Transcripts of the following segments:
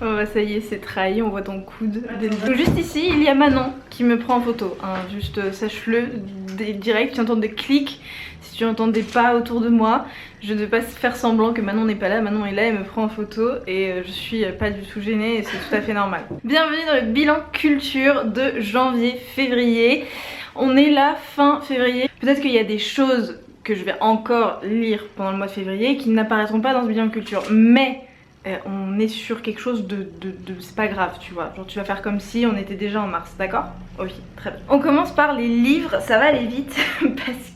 Oh bah ça y est, c'est trahi, on voit ton coude. Donc juste ici, il y a Manon qui me prend en photo. Hein. Juste sache-le, direct, tu entends des clics. Si tu entends des pas autour de moi, je ne vais pas faire semblant que Manon n'est pas là. Manon est là, elle me prend en photo et je suis pas du tout gênée et c'est tout à fait normal. Bienvenue dans le bilan culture de janvier-février. On est là fin février. Peut-être qu'il y a des choses que je vais encore lire pendant le mois de février qui n'apparaîtront pas dans ce bilan culture, mais on est sur quelque chose de c'est pas grave, tu vois. Genre tu vas faire comme si on était déjà en mars, d'accord? Ok, très bien. On commence par les livres, ça va aller vite parce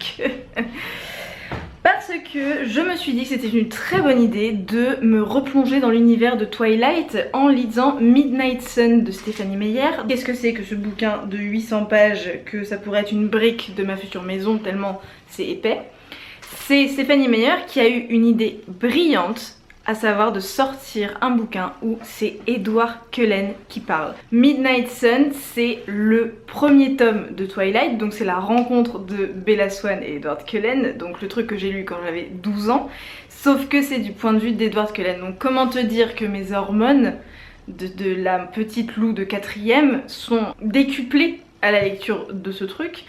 que je me suis dit que c'était une très bonne idée de me replonger dans l'univers de Twilight en lisant Midnight Sun de Stephanie Meyer. Qu'est-ce que c'est que ce bouquin de 800 pages que ça pourrait être une brique de ma future maison tellement c'est épais? C'est Stephanie Meyer qui a eu une idée brillante, à savoir de sortir un bouquin où c'est Edward Cullen qui parle. Midnight Sun, c'est le premier tome de Twilight, donc c'est la rencontre de Bella Swan et Edward Cullen, donc le truc que j'ai lu quand j'avais 12 ans, sauf que c'est du point de vue d'Edward Cullen. Donc comment te dire que mes hormones de la petite Lou de 4ème sont décuplées à la lecture de ce truc.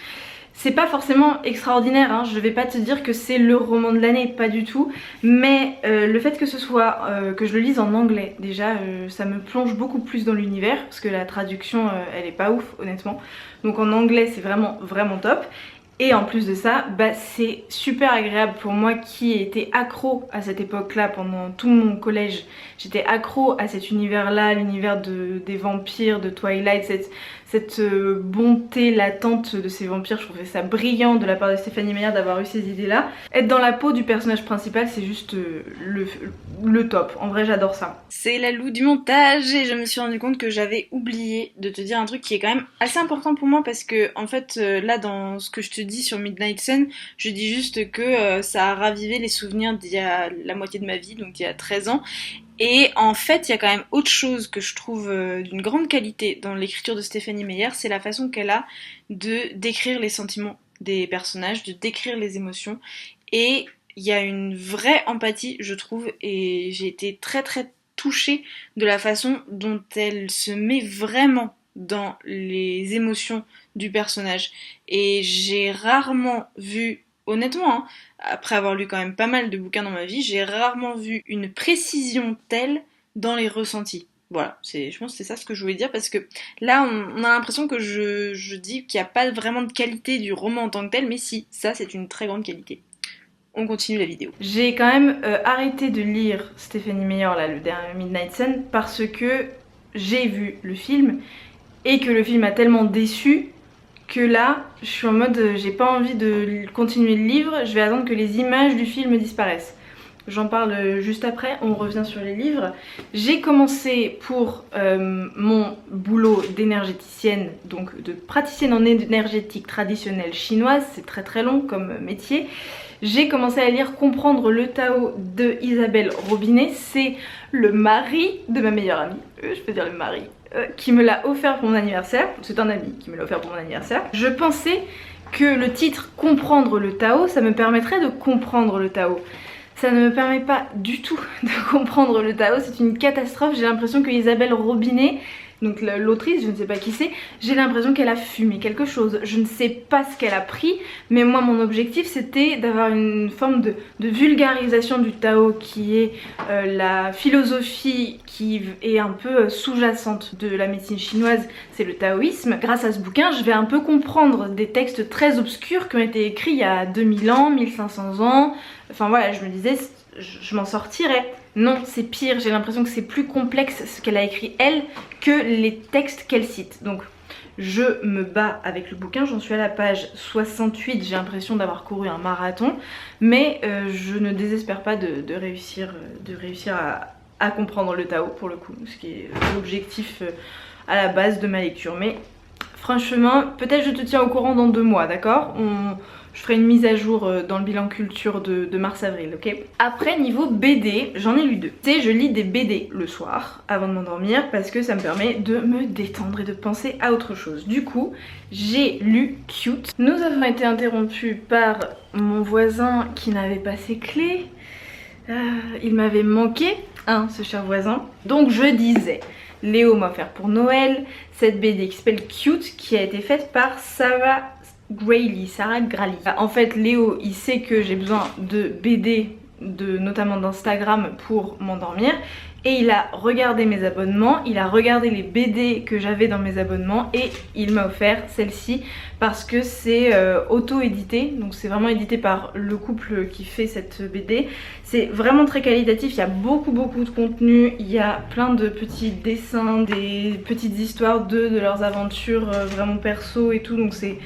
C'est pas forcément extraordinaire, hein. Je vais pas te dire que c'est le roman de l'année, pas du tout. Mais le fait que ce soit, que je le lise en anglais, déjà ça me plonge beaucoup plus dans l'univers. Parce que la traduction elle est pas ouf honnêtement. Donc en anglais c'est vraiment top. Et en plus de ça, bah, c'est super agréable pour moi qui était accro à cette époque-là pendant tout mon collège. J'étais accro à cet univers-là, l'univers des vampires, de Twilight, cette bonté latente de ces vampires. Je trouvais ça brillant de la part de Stephanie Meyer d'avoir eu ces idées-là. Être dans la peau du personnage principal, c'est juste le top. En vrai, j'adore ça. C'est la Lou du montage et je me suis rendu compte que j'avais oublié de te dire un truc qui est quand même assez important pour moi parce que en fait, là dans ce que je te dis sur Midnight Sun, je dis juste que ça a ravivé les souvenirs d'il y a la moitié de ma vie, donc il y a 13 ans. Et en fait, il y a quand même autre chose que je trouve d'une grande qualité dans l'écriture de Stephanie Meyer, c'est la façon qu'elle a de décrire les sentiments des personnages, de décrire les émotions. Et il y a une vraie empathie, je trouve, et j'ai été très touchée de la façon dont elle se met vraiment dans les émotions du personnage. Et j'ai rarement vu, honnêtement, hein, après avoir lu quand même pas mal de bouquins dans ma vie, j'ai rarement vu une précision telle dans les ressentis. Voilà, je pense que c'est ça ce que je voulais dire parce que là on a l'impression que je dis qu'il n'y a pas vraiment de qualité du roman en tant que tel, mais si, ça c'est une très grande qualité. On continue la vidéo. J'ai quand même arrêté de lire Stephanie Meyer, là, le dernier Midnight Sun, parce que j'ai vu le film et que le film a tellement déçu que là, je suis en mode j'ai pas envie de continuer le livre, je vais attendre que les images du film disparaissent. J'en parle juste après, on revient sur les livres. J'ai commencé pour mon boulot d'énergéticienne, donc de praticienne en énergétique traditionnelle chinoise, c'est très long comme métier. J'ai commencé à lire Comprendre le Tao de Isabelle Robinet, c'est le mari de ma meilleure amie, je peux dire le mari, qui me l'a offert pour mon anniversaire. C'est un ami qui me l'a offert pour mon anniversaire. Je pensais que le titre Comprendre le Tao, ça me permettrait de comprendre le Tao. Ça ne me permet pas du tout de comprendre le Tao, c'est une catastrophe. J'ai l'impression que Isabelle Robinet, donc l'autrice, je ne sais pas qui c'est, j'ai l'impression qu'elle a fumé quelque chose. Je ne sais pas ce qu'elle a pris, mais moi mon objectif c'était d'avoir une forme de vulgarisation du Tao qui est la philosophie qui est un peu sous-jacente de la médecine chinoise, c'est le taoïsme. Grâce à ce bouquin, je vais un peu comprendre des textes très obscurs qui ont été écrits il y a 2000 ans, 1500 ans. Enfin voilà, je me disais, je m'en sortirais. Non, c'est pire, j'ai l'impression que c'est plus complexe ce qu'elle a écrit elle que les textes qu'elle cite. Donc je me bats avec le bouquin, j'en suis à la page 68, j'ai l'impression d'avoir couru un marathon, mais je ne désespère pas de réussir à comprendre le Tao pour le coup, ce qui est l'objectif à la base de ma lecture. Mais franchement, peut-être je te tiens au courant dans 2 mois, d'accord? Je ferai une mise à jour dans le bilan culture de mars-avril, ok? Après, niveau BD, j'en ai lu 2. Tu sais, je lis des BD le soir avant de m'endormir parce que ça me permet de me détendre et de penser à autre chose. Du coup, j'ai lu Cute. Nous avons été interrompus par mon voisin qui n'avait pas ses clés. Il m'avait manqué. hein, ce cher voisin. Donc je disais, Léo m'a offert pour Noël cette BD qui s'appelle Cute, qui a été faite par Sarah Grayli. En fait, Léo, il sait que j'ai besoin de BD, notamment d'Instagram, pour m'endormir. Et il a regardé mes abonnements, il a regardé les BD que j'avais dans mes abonnements et il m'a offert celle-ci parce que c'est auto-édité, donc c'est vraiment édité par le couple qui fait cette BD. C'est vraiment très qualitatif, il y a beaucoup de contenu, il y a plein de petits dessins, des petites histoires de leurs aventures vraiment perso et tout, donc c'est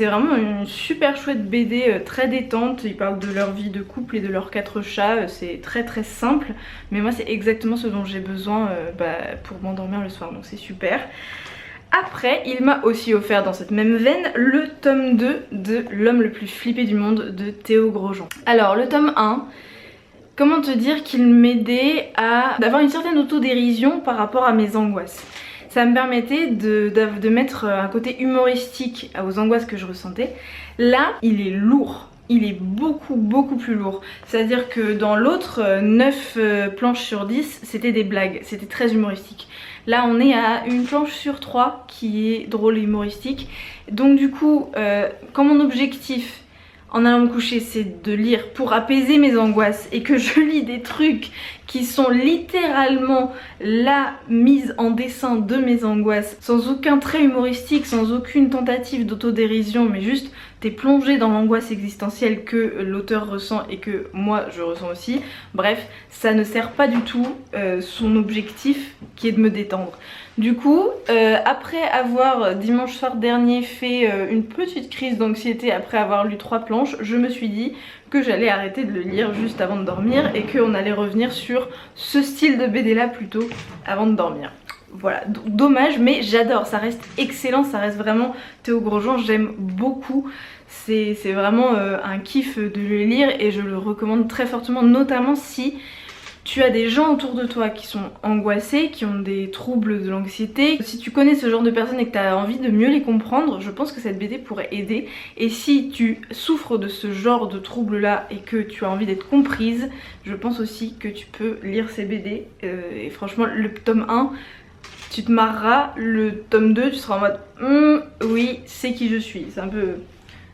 vraiment une super chouette BD, très détente. Ils parlent de leur vie de couple et de leurs 4 chats, c'est très simple. Mais moi c'est exactement ce dont j'ai besoin pour m'endormir le soir, donc c'est super. Après, il m'a aussi offert dans cette même veine le tome 2 de L'homme le plus flippé du monde de Théo Grosjean. Alors le tome 1, comment te dire qu'il m'aidait à d'avoir une certaine autodérision par rapport à mes angoisses. Ça me permettait de mettre un côté humoristique aux angoisses que je ressentais. Là, il est lourd. Il est beaucoup plus lourd. C'est-à-dire que dans l'autre, 9 planches sur 10, c'était des blagues. C'était très humoristique. Là, on est à une planche sur 3 qui est drôle et humoristique. Donc du coup, quand mon objectif en allant me coucher, c'est de lire pour apaiser mes angoisses et que je lis des trucs qui sont littéralement la mise en dessin de mes angoisses, sans aucun trait humoristique, sans aucune tentative d'autodérision, mais juste t'es plongé dans l'angoisse existentielle que l'auteur ressent et que moi je ressens aussi. Bref, ça ne sert pas du tout son objectif qui est de me détendre. Du coup, après avoir dimanche soir dernier fait une petite crise d'anxiété après avoir lu 3 planches, je me suis dit que j'allais arrêter de le lire juste avant de dormir et qu'on allait revenir sur ce style de BD là plutôt avant de dormir. Voilà, dommage, mais j'adore, ça reste excellent, ça reste vraiment Théo Grosjean, j'aime beaucoup. C'est vraiment un kiff de le lire et je le recommande très fortement, notamment si tu as des gens autour de toi qui sont angoissés, qui ont des troubles de l'anxiété. Si tu connais ce genre de personnes et que tu as envie de mieux les comprendre, je pense que cette BD pourrait aider. Et si tu souffres de ce genre de troubles là et que tu as envie d'être comprise, je pense aussi que tu peux lire ces BD. Et franchement, le tome 1, tu te marreras. Le tome 2, tu seras en mode oui, c'est qui je suis. C'est un peu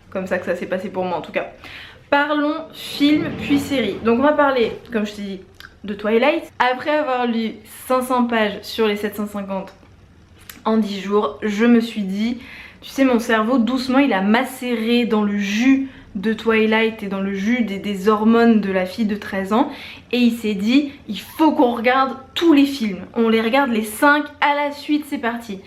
comme ça que ça s'est passé pour moi en tout cas. Parlons film puis série. Donc on va parler, comme je t'ai dit, de Twilight. Après avoir lu 500 pages sur les 750 en 10 jours, je me suis dit, tu sais, mon cerveau doucement il a macéré dans le jus de Twilight et dans le jus des hormones de la fille de 13 ans et il s'est dit, il faut qu'on regarde tous les films. On les regarde les 5 à la suite, c'est parti.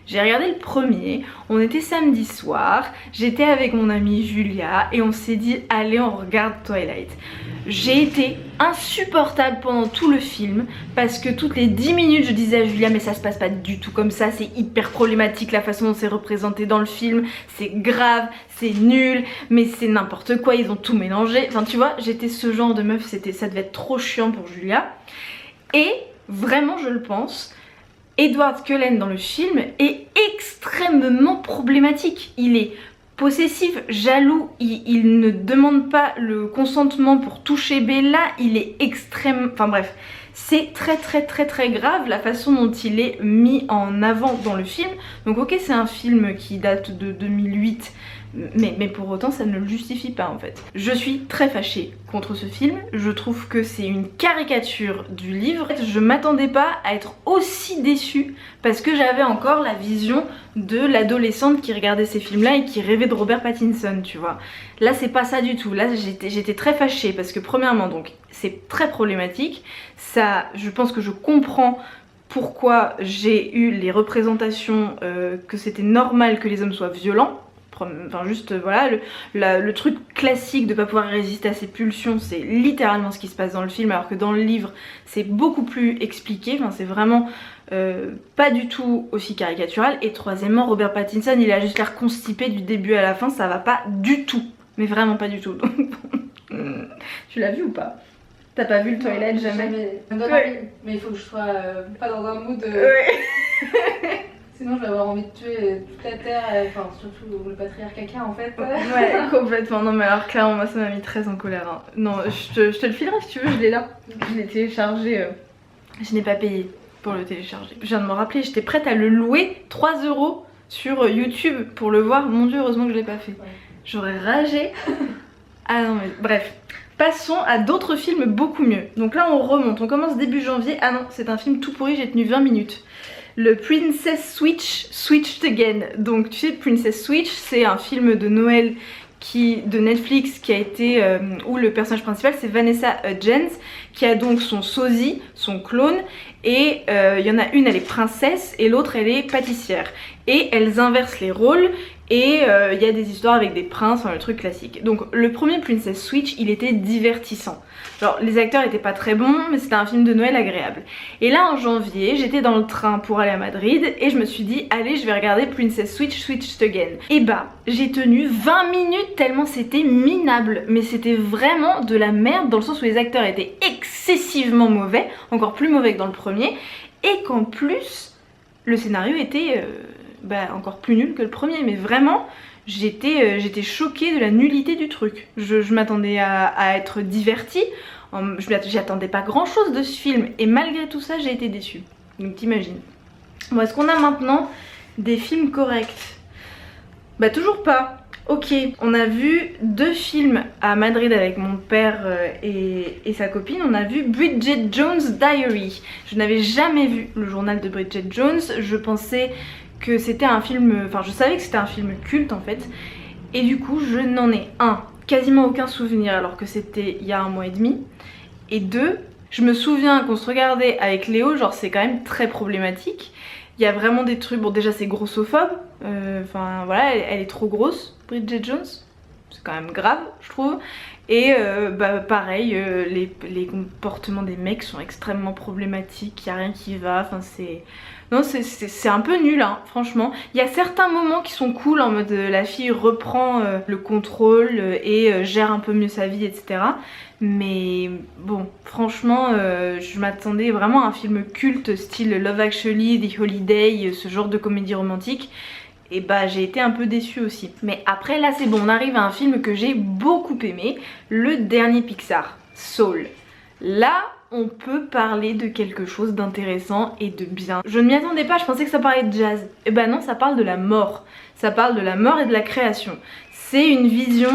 J'ai regardé le premier, on était samedi soir, j'étais avec mon amie Julia et on s'est dit allez on regarde Twilight. J'ai été insupportable pendant tout le film parce que toutes les 10 minutes je disais à Julia mais ça se passe pas du tout comme ça, c'est hyper problématique la façon dont c'est représenté dans le film, c'est grave, c'est nul, mais c'est n'importe quoi, ils ont tout mélangé. Enfin tu vois, j'étais ce genre de meuf, ça devait être trop chiant pour Julia. Et vraiment je le pense, Edward Cullen dans le film est extrêmement problématique. Il est possessif, jaloux, il ne demande pas le consentement pour toucher Bella, il est extrême... Enfin bref, c'est très grave la façon dont il est mis en avant dans le film. Donc ok, c'est un film qui date de 2008, mais pour autant ça ne le justifie pas en fait. Je suis très fâchée contre ce film, je trouve que c'est une caricature du livre. Je m'attendais pas à être aussi déçue parce que j'avais encore la vision de l'adolescente qui regardait ces films là et qui rêvait de Robert Pattinson, tu vois. Là c'est pas ça du tout, là j'étais très fâchée parce que premièrement donc c'est très problématique, ça je pense que je comprends pourquoi j'ai eu les représentations que c'était normal que les hommes soient violents. Enfin juste voilà, le truc classique de pas pouvoir résister à ses pulsions, c'est littéralement ce qui se passe dans le film, alors que dans le livre c'est beaucoup plus expliqué, enfin c'est vraiment pas du tout aussi caricatural. Et troisièmement, Robert Pattinson il a juste l'air constipé du début à la fin, ça va pas du tout, mais vraiment pas du tout. Donc tu l'as vu ou pas? T'as pas vu le Twilight? Jamais. Ouais. Mais il faut que je sois pas dans un mood Ouais. Sinon je vais avoir envie de tuer toute la terre, enfin surtout le patriarcat en fait. Ouais, complètement. Non mais alors clairement moi ça m'a mis très en colère. Hein. Non, je te le filerai si tu veux, je l'ai là. Je l'ai téléchargé Je n'ai pas payé pour le télécharger. Je viens de me rappeler, j'étais prête à le louer 3 € sur YouTube pour le voir. Mon dieu, heureusement que je l'ai pas fait. Ouais. J'aurais ragé. Ah non mais bref. Passons à d'autres films beaucoup mieux. Donc là on remonte, on commence début janvier. Ah non, c'est un film tout pourri, j'ai tenu 20 minutes. Le Princess Switch, Switched Again. Donc tu sais, Princess Switch, c'est un film de Noël de Netflix qui a été où le personnage principal c'est Vanessa Hudgens qui a donc son sosie, son clone, et il y en a une elle est princesse et l'autre elle est pâtissière et elles inversent les rôles et il y a des histoires avec des princes, enfin le truc classique. Donc le premier Princess Switch il était divertissant. Genre les acteurs étaient pas très bons mais c'était un film de Noël agréable. Et là en janvier j'étais dans le train pour aller à Madrid et je me suis dit allez je vais regarder Princess Switch Switched Again. Et bah j'ai tenu 20 minutes tellement c'était minable. Mais c'était vraiment de la merde dans le sens où les acteurs étaient excessivement mauvais, encore plus mauvais que dans le premier, et qu'en plus le scénario était encore plus nul que le premier. Mais vraiment j'étais choquée de la nullité du truc. Je m'attendais à être divertie, j'attendais pas grand chose de ce film et malgré tout ça j'ai été déçue. Donc t'imagines. Bon, est-ce qu'on a maintenant des films corrects? Bah toujours pas. Ok, on a vu 2 films à Madrid avec mon père et sa copine. On a vu Bridget Jones' Diary. Je n'avais jamais vu le journal de Bridget Jones. Je pensais que c'était un film, enfin je savais que c'était un film culte en fait. Et du coup je n'en ai quasiment aucun souvenir alors que c'était il y a 1 mois et demi. Et 2, je me souviens qu'on se regardait avec Léo, genre c'est quand même très problématique. Il y a vraiment des trucs, bon déjà c'est grossophobe, enfin voilà elle est trop grosse, Bridget Jones, c'est quand même grave je trouve. Et pareil, les comportements des mecs sont extrêmement problématiques, il n'y a rien qui va, enfin c'est... Non c'est un peu nul hein, franchement. Il y a certains moments qui sont cool en mode la fille reprend le contrôle et gère un peu mieux sa vie etc. Mais bon franchement je m'attendais vraiment à un film culte style Love Actually, The Holiday, ce genre de comédie romantique. Et bah j'ai été un peu déçue aussi. Mais après là c'est bon, on arrive à un film que j'ai beaucoup aimé, le dernier Pixar, Soul. Là on peut parler de quelque chose d'intéressant et de bien. Je ne m'y attendais pas, je pensais que ça parlait de jazz. Et bah non, ça parle de la mort. Ça parle de la mort et de la création. C'est une vision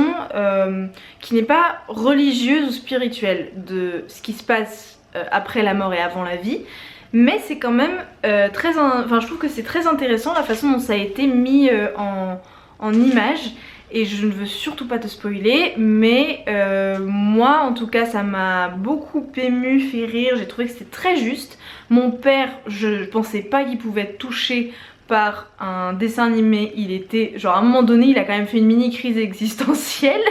qui n'est pas religieuse ou spirituelle de ce qui se passe après la mort et avant la vie. Mais c'est quand même enfin je trouve que c'est très intéressant la façon dont ça a été mis en image. Et je ne veux surtout pas te spoiler, mais moi en tout cas ça m'a beaucoup ému, fait rire, j'ai trouvé que c'était très juste. Mon père, je pensais pas qu'il pouvait être touché par un dessin animé, il était genre à un moment donné il a quand même fait une mini crise existentielle,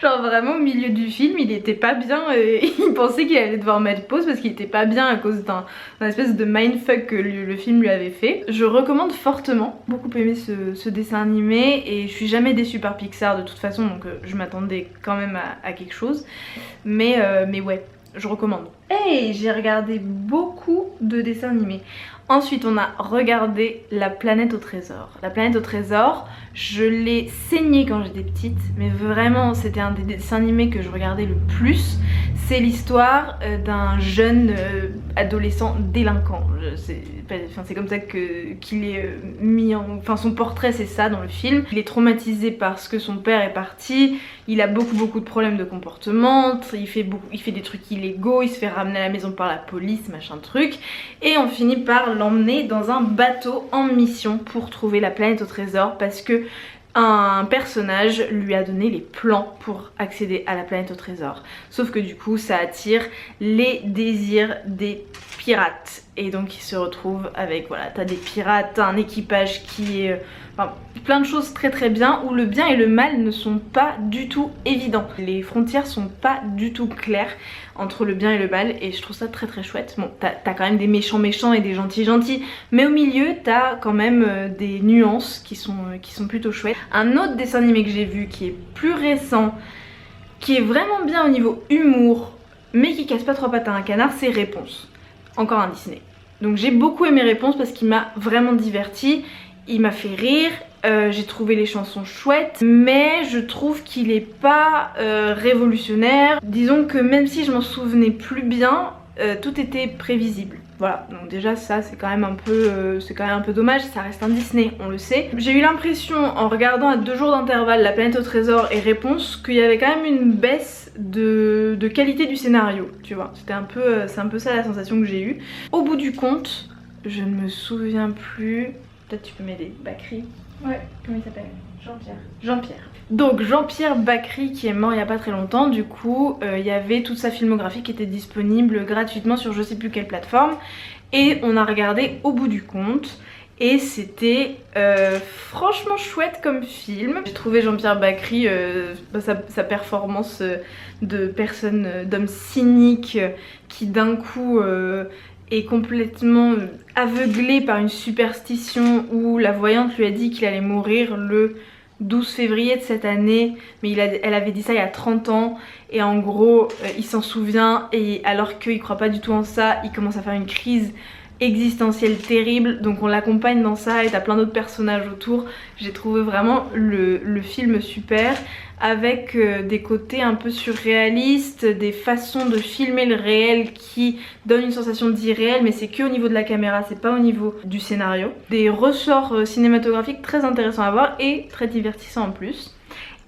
genre vraiment au milieu du film il était pas bien, il pensait qu'il allait devoir mettre pause parce qu'il était pas bien à cause d'un espèce de mindfuck que le film lui avait fait. Je recommande fortement, beaucoup aimé ce dessin animé et je suis jamais déçue par Pixar de toute façon donc je m'attendais quand même à quelque chose, mais ouais je recommande. Hey, j'ai regardé beaucoup de dessins animés. Ensuite on a regardé La Planète au Trésor. La Planète au Trésor, je l'ai saigné quand j'étais petite, mais vraiment c'était un des dessins animés que je regardais le plus. C'est l'histoire d'un jeune adolescent délinquant. C'est comme ça qu'il est mis en... Enfin son portrait c'est ça dans le film. Il est traumatisé parce que son père est parti, il a beaucoup de problèmes de comportement, il fait des trucs illégaux, il se fait ramener à la maison par la police, machin truc. Et on finit par l'emmener dans un bateau en mission pour trouver la planète au trésor parce que un personnage lui a donné les plans pour accéder à la planète au trésor. Sauf que du coup ça attire les désirs des pirates. Et donc il se retrouve avec, voilà, t'as des pirates, t'as un équipage qui est... Enfin, plein de choses très bien où le bien et le mal ne sont pas du tout évidents. Les frontières sont pas du tout claires entre le bien et le mal et je trouve ça très chouette. Bon, t'as quand même des méchants et des gentils, mais au milieu t'as quand même des nuances qui sont plutôt chouettes. Un autre dessin animé que j'ai vu qui est plus récent, qui est vraiment bien au niveau humour, mais qui casse pas trois pattes à un canard, c'est Réponse. Encore un Disney. Donc j'ai beaucoup aimé Réponse parce qu'il m'a vraiment divertie. Il m'a fait rire, j'ai trouvé les chansons chouettes, mais je trouve qu'il est pas révolutionnaire. Disons que même si je m'en souvenais plus bien, tout était prévisible. Voilà, donc déjà ça c'est quand même un peu dommage, ça reste un Disney, on le sait. J'ai eu l'impression en regardant à 2 jours d'intervalle La Planète au Trésor et Réponse qu'il y avait quand même une baisse de qualité du scénario, tu vois. C'est un peu ça la sensation que j'ai eue. Au bout du compte, je ne me souviens plus, peut-être tu peux m'aider, Bakri. Ouais. Comment il s'appelle? Jean-Pierre. Jean-Pierre. Donc Jean-Pierre Bakri qui est mort il n'y a pas très longtemps, du coup il y avait toute sa filmographie qui était disponible gratuitement sur je sais plus quelle plateforme et on a regardé Au bout du compte et c'était franchement chouette comme film. J'ai trouvé Jean-Pierre Bakri, sa performance d'homme cynique qui d'un coup est complètement aveuglé par une superstition où la voyante lui a dit qu'il allait mourir le 12 février de cette année, mais elle avait dit ça il y a 30 ans et en gros il s'en souvient et alors qu'il croit pas du tout en ça, il commence à faire une crise existentielle terrible, donc on l'accompagne dans ça et t'as plein d'autres personnages autour. J'ai trouvé vraiment le film super avec des côtés un peu surréalistes, des façons de filmer le réel qui donnent une sensation d'irréel, mais c'est que au niveau de la caméra, c'est pas au niveau du scénario. Des ressorts cinématographiques très intéressants à voir et très divertissants en plus.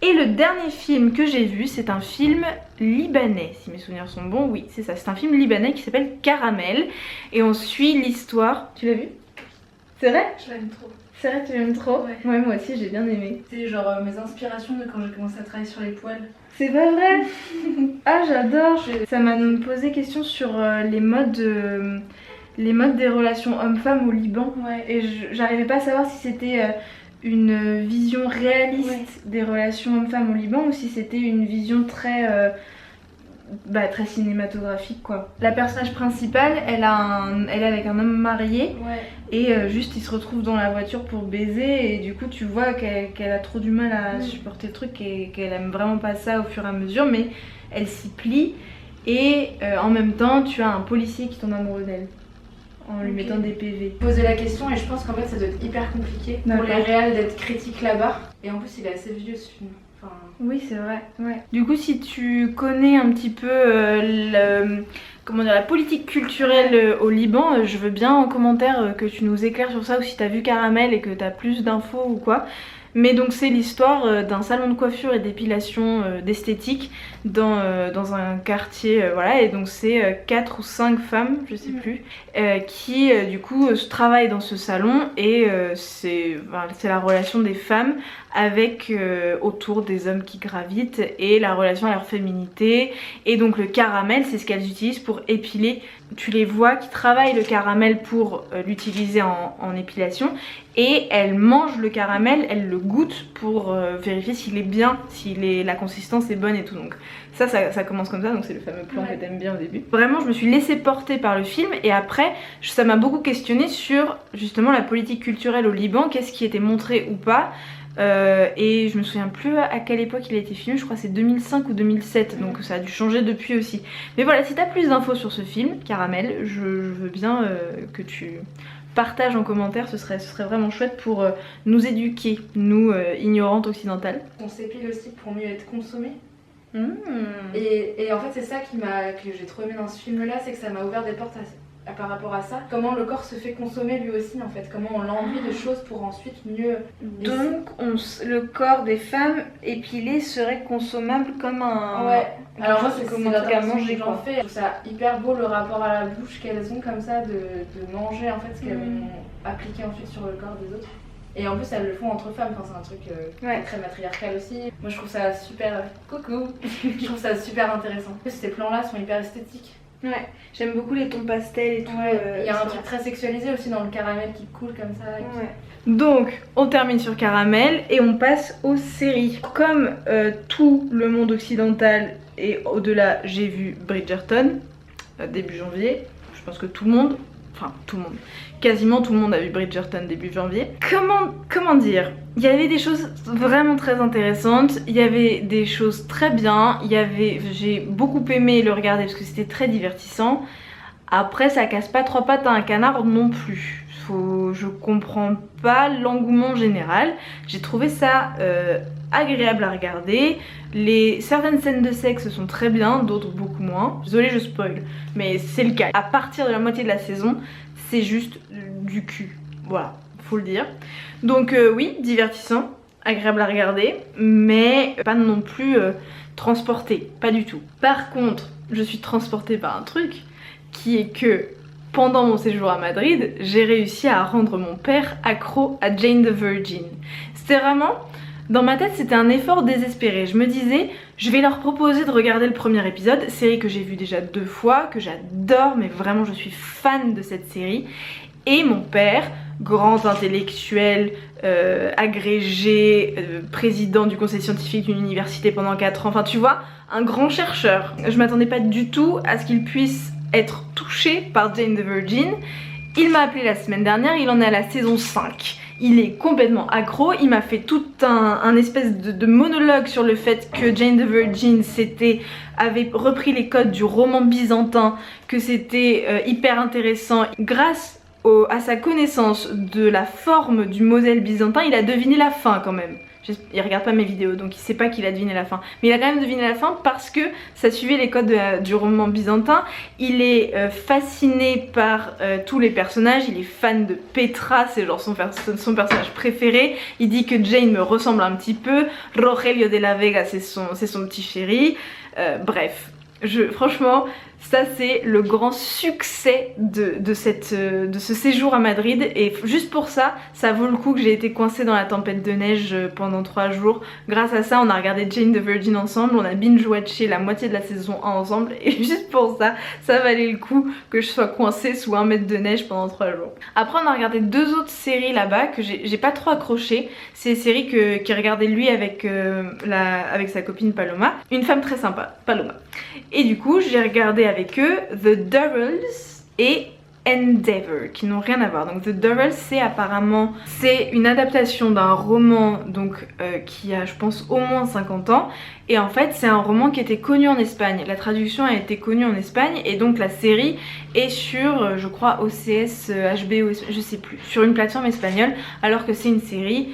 Et le dernier film que j'ai vu, c'est un film libanais, si mes souvenirs sont bons, oui c'est ça, c'est un film libanais qui s'appelle Caramel et on suit l'histoire... Tu l'as vu? C'est vrai? Je l'aime trop. C'est vrai que tu l'aimes trop? Ouais. Moi aussi j'ai bien aimé. C'est genre mes inspirations de quand j'ai commencé à travailler sur les poils. C'est pas vrai? Ah j'adore. Ça m'a posé question sur les modes des relations hommes-femmes au Liban. Ouais. Et j'arrivais pas à savoir si c'était une vision réaliste des relations hommes-femmes au Liban ou si c'était une vision très cinématographique quoi. La personnage principale, elle est avec un homme marié et juste ils se retrouvent dans la voiture pour baiser et du coup tu vois qu'elle a trop du mal à supporter le truc et qu'elle aime vraiment pas ça au fur et à mesure, mais elle s'y plie et en même temps tu as un policier qui tombe amoureux d'elle en lui mettant des PV. Poser la question et je pense qu'en fait ça doit être hyper compliqué pour les réals d'être critiques là-bas. Et en plus il est assez vieux ce film. Enfin... Oui c'est vrai, ouais. Du coup si tu connais un petit peu la politique culturelle au Liban, je veux bien en commentaire que tu nous éclaires sur ça ou si t'as vu Caramel et que t'as plus d'infos ou quoi. Mais donc c'est l'histoire d'un salon de coiffure et d'épilation d'esthétique dans un quartier, voilà, et donc c'est 4 ou 5 femmes, je sais plus, qui du coup travaillent dans ce salon et c'est la relation des femmes avec autour des hommes qui gravitent et la relation à leur féminité. Et donc le caramel c'est ce qu'elles utilisent pour épiler. Tu les vois qui travaillent le caramel pour l'utiliser en épilation et elles mangent le caramel, elles le goûtent pour vérifier s'il est bien, la consistance est bonne et tout. Donc ça commence comme ça, donc c'est le fameux plan que t'aimes bien au début. Vraiment je me suis laissée porter par le film et après ça m'a beaucoup questionné sur justement la politique culturelle au Liban, qu'est-ce qui était montré ou pas. Et je me souviens plus à quelle époque il a été filmé, je crois que c'est 2005 ou 2007, donc ça a dû changer depuis aussi. Mais voilà, si t'as plus d'infos sur ce film, Caramel, je veux bien que tu partages en commentaire, ce serait vraiment chouette pour nous éduquer, nous ignorantes occidentales. On s'épile aussi pour mieux être consommé. Et en fait c'est ça que j'ai trop aimé dans ce film là, c'est que ça m'a ouvert des portes par rapport à ça. Comment le corps se fait consommer lui aussi en fait, comment on l'enduit de choses pour ensuite mieux... Donc le corps des femmes épilées serait consommable comme un... Ouais, alors moi c'est comme un truc à manger que j'en fais. Je trouve ça hyper beau le rapport à la bouche qu'elles ont comme ça de manger en fait ce qu'elles vont appliquer ensuite sur le corps des autres. Et en plus elles le font entre femmes, enfin, c'est un truc très matriarcal aussi. Moi je trouve ça super... Coucou. Je trouve ça super intéressant. Ces plans là sont hyper esthétiques. Ouais, j'aime beaucoup les tons pastels et tout. Il y a un truc très sexualisé aussi dans le caramel qui coule comme ça. Donc on termine sur Caramel et on passe aux séries. Comme tout le monde occidental et au-delà, j'ai vu Bridgerton début janvier. Je pense que quasiment tout le monde a vu Bridgerton début janvier. Comment dire? Il y avait des choses vraiment très intéressantes, il y avait des choses très bien, j'ai beaucoup aimé le regarder parce que c'était très divertissant. Après ça casse pas 3 pattes à un canard non plus. Je comprends pas l'engouement général. J'ai trouvé ça agréable à regarder. Certaines scènes de sexe sont très bien, d'autres beaucoup moins. Désolée, je spoil, mais c'est le cas. À partir de la moitié de la saison, c'est juste du cul. Voilà, faut le dire. Donc oui, divertissant, agréable à regarder, mais pas non plus transporté, pas du tout. Par contre, je suis transportée par un truc qui est que pendant mon séjour à Madrid, j'ai réussi à rendre mon père accro à Jane the Virgin. C'était vraiment, dans ma tête, c'était un effort désespéré. Je me disais, je vais leur proposer de regarder le premier épisode, série que j'ai vue déjà 2 fois, que j'adore, mais vraiment je suis fan de cette série. Et mon père, grand intellectuel, agrégé, président du conseil scientifique d'une université pendant 4 ans, enfin tu vois, un grand chercheur. Je m'attendais pas du tout à ce qu'il puisse être touché par Jane the Virgin. Il m'a appelé la semaine dernière, il en est à la saison 5. Il est complètement accro, il m'a fait tout un espèce de monologue sur le fait que Jane the Virgin avait repris les codes du roman byzantin, que c'était hyper intéressant. Grâce à sa connaissance de la forme du modèle byzantin, il a deviné la fin quand même. Il regarde pas mes vidéos donc il sait pas qu'il a deviné la fin, mais il a quand même deviné la fin parce que ça suivait les codes du roman byzantin. Il est fasciné par tous les personnages, il est fan de Petra, c'est genre son personnage préféré. Il dit que Jane me ressemble un petit peu, Rogelio de la Vega c'est son petit chéri, bref. Franchement, ça c'est le grand succès de ce séjour à Madrid, et juste pour ça, ça vaut le coup que j'ai été coincée dans la tempête de neige pendant 3 jours. Grâce à ça, on a regardé Jane the Virgin ensemble, on a binge-watché la moitié de la saison 1 ensemble, et juste pour ça, ça valait le coup que je sois coincée sous 1 mètre de neige pendant 3 jours. Après, on a regardé 2 autres séries là-bas que j'ai pas trop accroché. C'est des séries qu'il regardait lui avec sa copine Paloma, une femme très sympa, Paloma. Et du coup, j'ai regardé avec eux The Durrells et Endeavour, qui n'ont rien à voir. Donc The Durrells, c'est une adaptation d'un roman donc qui a, je pense, au moins 50 ans. Et en fait, c'est un roman qui était connu en Espagne. La traduction a été connue en Espagne, et donc la série est sur, je crois, OCS, HBO, je sais plus, sur une plateforme espagnole, alors que c'est une série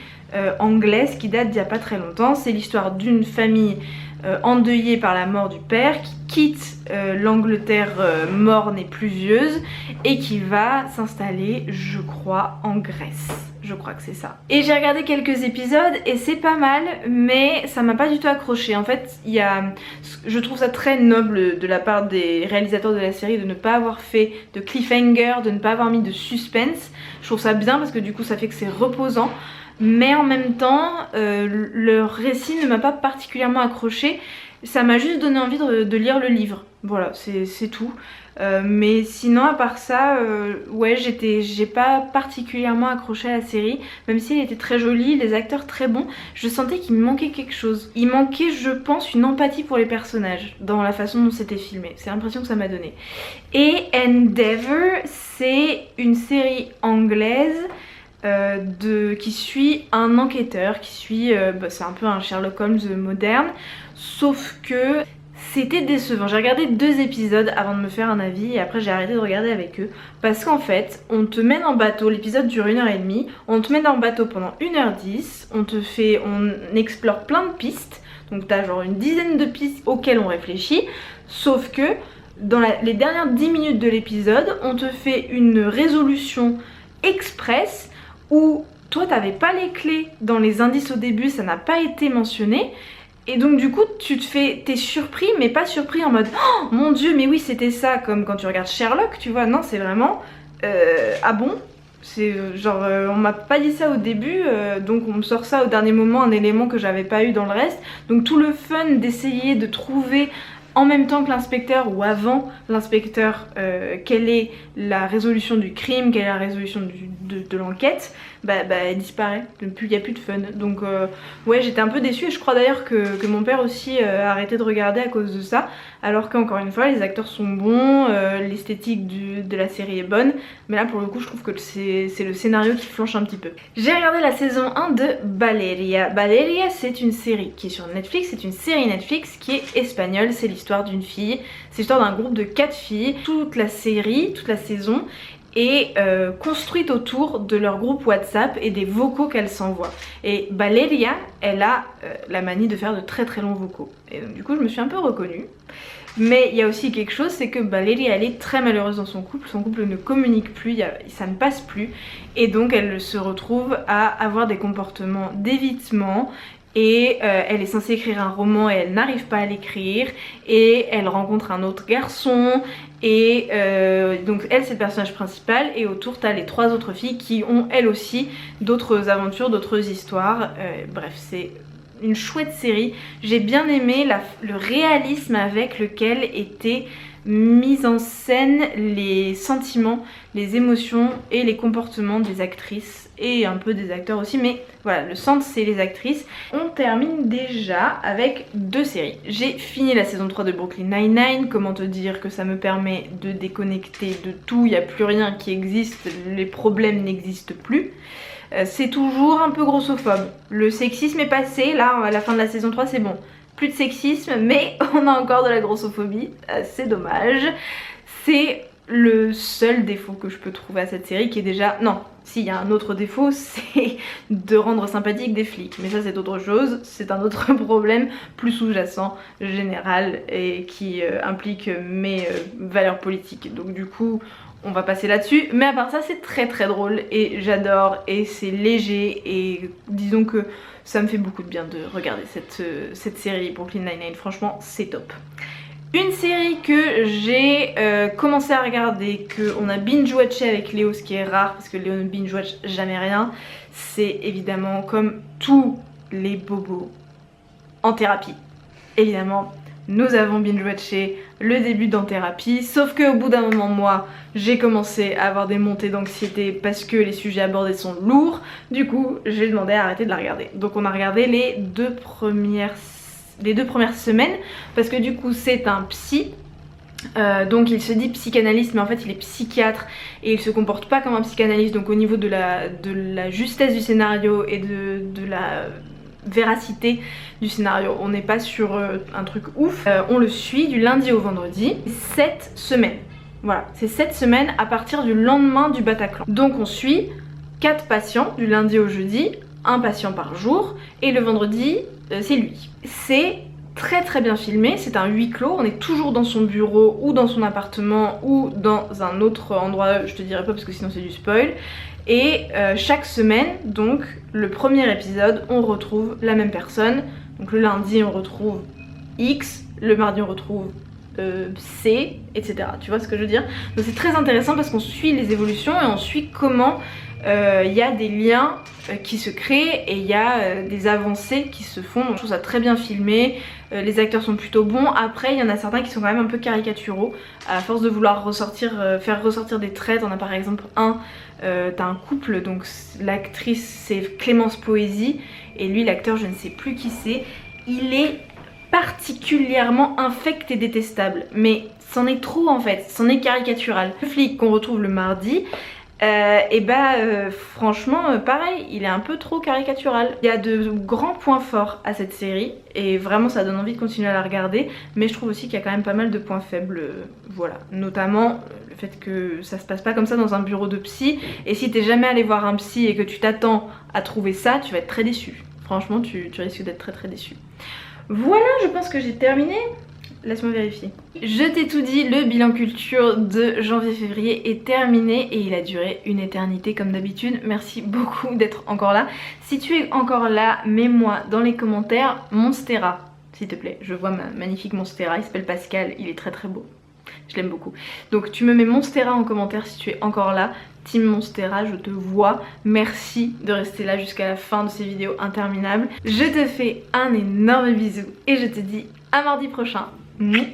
anglaise qui date d'il y a pas très longtemps. C'est l'histoire d'une famille endeuillée par la mort du père, qui quitte l'Angleterre morne et pluvieuse et qui va s'installer, je crois, en Grèce. Je crois que c'est ça. Et j'ai regardé quelques épisodes et c'est pas mal, mais ça m'a pas du tout accroché. En fait, je trouve ça très noble de la part des réalisateurs de la série de ne pas avoir fait de cliffhanger, de ne pas avoir mis de suspense. Je trouve ça bien parce que du coup ça fait que c'est reposant. Mais en même temps, le récit ne m'a pas particulièrement accroché. Ça m'a juste donné envie de lire le livre. Voilà, c'est tout. Mais sinon, à part ça, ouais, j'ai pas particulièrement accroché à la série. Même si elle était très jolie, les acteurs très bons, je sentais qu'il me manquait quelque chose. Il manquait, je pense, une empathie pour les personnages dans la façon dont c'était filmé. C'est l'impression que ça m'a donné. Et Endeavour, c'est une série anglaise qui suit un enquêteur, c'est un peu un Sherlock Holmes moderne, sauf que c'était décevant. J'ai regardé 2 épisodes avant de me faire un avis, et après j'ai arrêté de regarder avec eux parce qu'en fait on te mène en bateau, l'épisode dure 1h30, on te mène en bateau pendant 1h10, on explore plein de pistes, donc t'as genre une dizaine de pistes auxquelles on réfléchit, sauf que dans les dernières 10 minutes de l'épisode on te fait une résolution express où toi t'avais pas les clés dans les indices au début, ça n'a pas été mentionné, et donc du coup t'es surpris, mais pas surpris en mode oh mon dieu mais oui c'était ça, comme quand tu regardes Sherlock, tu vois. Non, c'est vraiment ah bon, c'est genre on m'a pas dit ça au début, donc on me sort ça au dernier moment, un élément que j'avais pas eu dans le reste. Donc tout le fun d'essayer de trouver en même temps que l'inspecteur ou avant l'inspecteur quelle est la résolution du crime, quelle est la résolution de l'enquête, elle disparaît, il n'y a plus de fun. Donc ouais, j'étais un peu déçue, et je crois d'ailleurs que mon père aussi a arrêté de regarder à cause de ça, alors qu'encore une fois les acteurs sont bons, l'esthétique de la série est bonne, mais là pour le coup je trouve que c'est le scénario qui flanche un petit peu. J'ai regardé la saison 1 de Valeria. Valeria, c'est une série qui est sur Netflix, c'est une série Netflix qui est espagnole, c'est l'histoire d'une fille, c'est l'histoire d'un groupe de 4 filles. Toute la série, toute la saison est construite autour de leur groupe WhatsApp et des vocaux qu'elles s'envoient. Et Valeria, elle a la manie de faire de très très longs vocaux. Et donc du coup je me suis un peu reconnue. Mais il y a aussi quelque chose, c'est que Valeria elle est très malheureuse dans son couple ne communique plus, ça ne passe plus. Et donc elle se retrouve à avoir des comportements d'évitement. Et elle est censée écrire un roman et elle n'arrive pas à l'écrire. Et elle rencontre un autre garçon. Et donc elle c'est le personnage principal. Et autour t'as les 3 autres filles qui ont elles aussi d'autres aventures, d'autres histoires. Bref, c'est une chouette série. J'ai bien aimé le réalisme avec lequel étaient mis en scène les sentiments, les émotions et les comportements des actrices et un peu des acteurs aussi, mais voilà, le centre c'est les actrices. On termine déjà avec 2 séries. J'ai fini la saison 3 de Brooklyn Nine-Nine, comment te dire que ça me permet de déconnecter de tout, il n'y a plus rien qui existe, les problèmes n'existent plus. C'est toujours un peu grossophobe. Le sexisme est passé, là à la fin de la saison 3 c'est bon. Plus de sexisme, mais on a encore de la grossophobie, c'est dommage. C'est le seul défaut que je peux trouver à cette série qui est déjà... Non, s'il y a un autre défaut, c'est de rendre sympathique des flics. Mais ça c'est autre chose, c'est un autre problème plus sous-jacent, général, et qui implique mes valeurs politiques. Donc du coup... on va passer là-dessus, mais à part ça c'est très très drôle et j'adore et c'est léger et disons que ça me fait beaucoup de bien de regarder cette série Brooklyn Nine-Nine, franchement c'est top. Une série que j'ai commencé à regarder, qu'on a binge-watché avec Léo, ce qui est rare parce que Léo ne binge-watch jamais rien, c'est évidemment comme tous les bobos En Thérapie. Évidemment, nous avons binge-watché le début d'En Thérapie, sauf qu'au bout d'un moment, moi, j'ai commencé à avoir des montées d'anxiété parce que les sujets abordés sont lourds. Du coup, j'ai demandé à arrêter de la regarder. Donc on a regardé les deux premières semaines parce que du coup c'est un psy. Donc il se dit psychanalyste mais en fait il est psychiatre et il se comporte pas comme un psychanalyste, donc au niveau de la justesse du scénario et de la véracité du scénario, on n'est pas sur un truc ouf. On le suit du lundi au vendredi, 7 semaines. Voilà, c'est 7 semaines à partir du lendemain du Bataclan. Donc on suit 4 patients du lundi au jeudi, un patient par jour, et le vendredi c'est lui. C'est très très bien filmé, c'est un huis clos, on est toujours dans son bureau ou dans son appartement ou dans un autre endroit, je te dirai pas parce que sinon c'est du spoil. Et chaque semaine, donc le premier épisode, on retrouve la même personne. Donc le lundi on retrouve X, le mardi on retrouve C, etc. Tu vois ce que je veux dire? Donc c'est très intéressant parce qu'on suit les évolutions et on suit comment il y a des liens qui se créent et il y a des avancées qui se font. Donc je trouve ça très bien filmé, les acteurs sont plutôt bons. Après il y en a certains qui sont quand même un peu caricaturaux à force de vouloir faire ressortir des traits. On a par exemple t'as un couple, donc l'actrice c'est Clémence Poésy et lui l'acteur je ne sais plus qui c'est. Il est particulièrement infect et détestable, mais c'en est trop en fait, c'en est caricatural. Le flic qu'on retrouve le mardi, franchement pareil, il est un peu trop caricatural. Il y a de grands points forts à cette série et vraiment ça donne envie de continuer à la regarder, mais je trouve aussi qu'il y a quand même pas mal de points faibles, voilà, notamment le fait que ça se passe pas comme ça dans un bureau de psy, et si t'es jamais allé voir un psy et que tu t'attends à trouver ça, tu vas être très déçu. Franchement tu risques d'être très très déçu. Voilà, je pense que j'ai terminé. Laisse-moi vérifier. Je t'ai tout dit, le bilan culture de janvier-février est terminé et il a duré une éternité comme d'habitude. Merci beaucoup d'être encore là. Si tu es encore là, mets-moi dans les commentaires Monstera, s'il te plaît. Je vois ma magnifique Monstera, il s'appelle Pascal, il est très très beau. Je l'aime beaucoup. Donc tu me mets Monstera en commentaire si tu es encore là. Team Monstera, je te vois. Merci de rester là jusqu'à la fin de ces vidéos interminables. Je te fais un énorme bisou et je te dis à mardi prochain. Mouah.